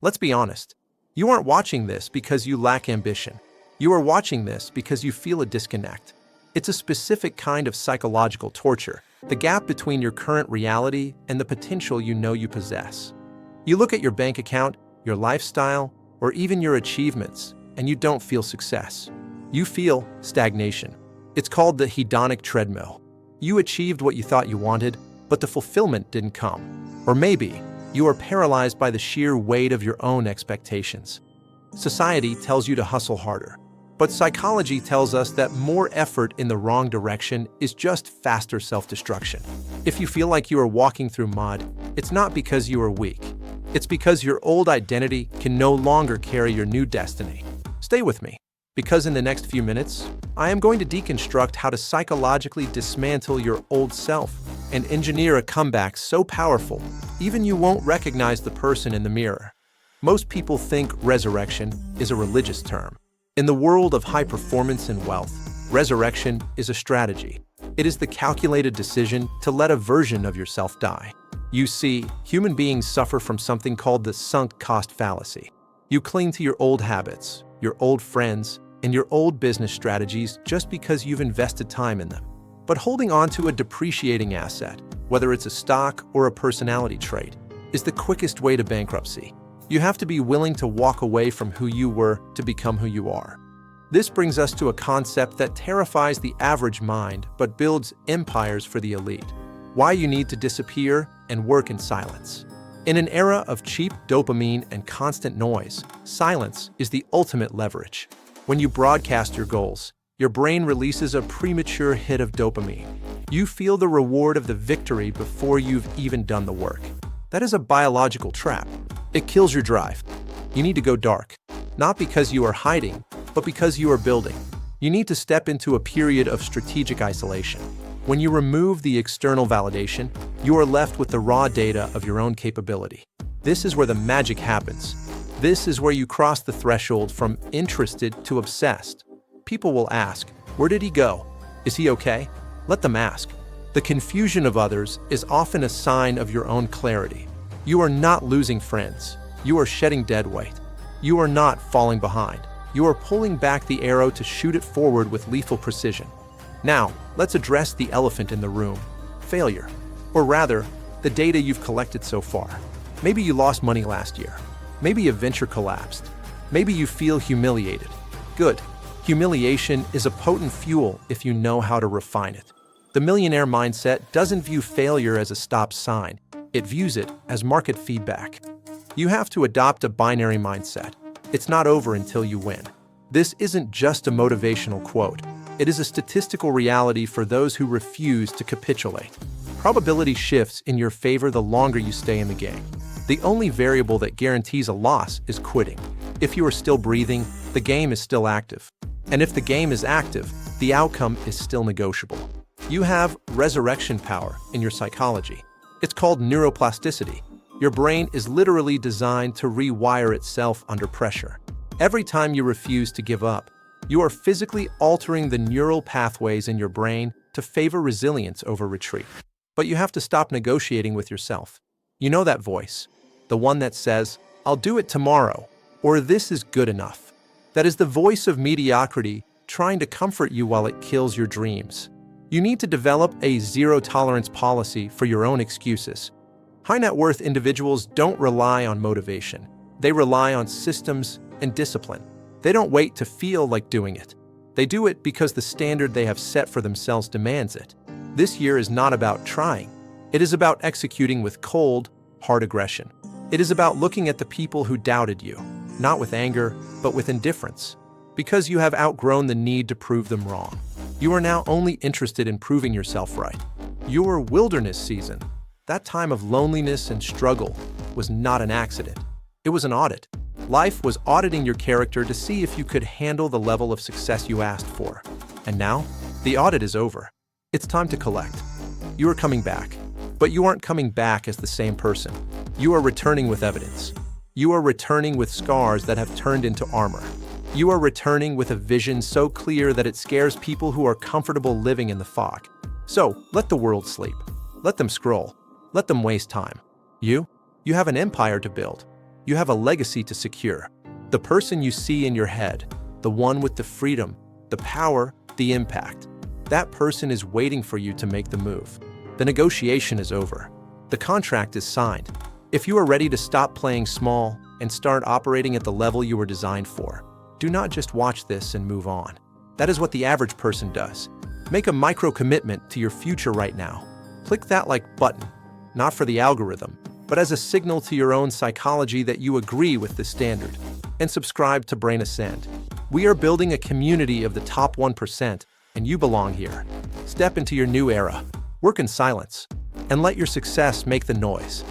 Let's be honest. You aren't watching this because you lack ambition. You are watching this because you feel a disconnect. It's a specific kind of psychological torture, the gap between your current reality and the potential you know you possess. You look at your bank account, your lifestyle, or even your achievements, and you don't feel success. You feel stagnation. It's called the hedonic treadmill. You achieved what you thought you wanted, but the fulfillment didn't come. Or maybe you are paralyzed by the sheer weight of your own expectations. Society tells you to hustle harder, but psychology tells us that more effort in the wrong direction is just faster self-destruction. If you feel like you are walking through mud, it's not because you are weak. It's because your old identity can no longer carry your new destiny. Stay with me, because in the next few minutes, I am going to deconstruct how to psychologically dismantle your old self and engineer a comeback so powerful, even you won't recognize the person in the mirror. Most people think resurrection is a religious term. In the world of high performance and wealth, resurrection is a strategy. It is the calculated decision to let a version of yourself die. You see, human beings suffer from something called the sunk cost fallacy. You cling to your old habits, your old friends, and your old business strategies just because you've invested time in them. But holding on to a depreciating asset, whether it's a stock or a personality trait, is the quickest way to bankruptcy. You have to be willing to walk away from who you were to become who you are. This brings us to a concept that terrifies the average mind but builds empires for the elite. Why you need to disappear and work in silence. In an era of cheap dopamine and constant noise, silence is the ultimate leverage. When you broadcast your goals, your brain releases a premature hit of dopamine. You feel the reward of the victory before you've even done the work. That is a biological trap. It kills your drive. You need to go dark, not because you are hiding, but because you are building. You need to step into a period of strategic isolation. When you remove the external validation, you are left with the raw data of your own capability. This is where the magic happens. This is where you cross the threshold from interested to obsessed. People will ask, where did he go? Is he okay? Let them ask. The confusion of others is often a sign of your own clarity. You are not losing friends. You are shedding dead weight. You are not falling behind. You are pulling back the arrow to shoot it forward with lethal precision. Now, let's address the elephant in the room, failure. Or rather, the data you've collected so far. Maybe you lost money last year. Maybe a venture collapsed. Maybe you feel humiliated. Good. Humiliation is a potent fuel if you know how to refine it. The millionaire mindset doesn't view failure as a stop sign. It views it as market feedback. You have to adopt a binary mindset. It's not over until you win. This isn't just a motivational quote. It is a statistical reality for those who refuse to capitulate. Probability shifts in your favor the longer you stay in the game. The only variable that guarantees a loss is quitting. If you are still breathing, the game is still active. And if the game is active, the outcome is still negotiable. You have resurrection power in your psychology. It's called neuroplasticity. Your brain is literally designed to rewire itself under pressure. Every time you refuse to give up, you are physically altering the neural pathways in your brain to favor resilience over retreat. But you have to stop negotiating with yourself. You know that voice, the one that says, I'll do it tomorrow, or this is good enough. That is the voice of mediocrity trying to comfort you while it kills your dreams. You need to develop a zero-tolerance policy for your own excuses. High-net-worth individuals don't rely on motivation. They rely on systems and discipline. They don't wait to feel like doing it. They do it because the standard they have set for themselves demands it. This year is not about trying. It is about executing with cold, hard aggression. It is about looking at the people who doubted you, not with anger, but with indifference. Because you have outgrown the need to prove them wrong. You are now only interested in proving yourself right. Your wilderness season, that time of loneliness and struggle, was not an accident. It was an audit. Life was auditing your character to see if you could handle the level of success you asked for. And now, the audit is over. It's time to collect. You are coming back. But you aren't coming back as the same person. You are returning with evidence. You are returning with scars that have turned into armor. You are returning with a vision so clear that it scares people who are comfortable living in the fog. So, let the world sleep. Let them scroll. Let them waste time. You have an empire to build. You have a legacy to secure. The person you see in your head, the one with the freedom, the power, the impact. That person is waiting for you to make the move. The negotiation is over. The contract is signed. If you are ready to stop playing small and start operating at the level you were designed for, do not just watch this and move on. That is what the average person does. Make a micro commitment to your future right now. Click that like button, not for the algorithm, but as a signal to your own psychology that you agree with the standard. And subscribe to BrainAscend. We are building a community of the top 1%, and you belong here. Step into your new era. Work in silence, and let your success make the noise.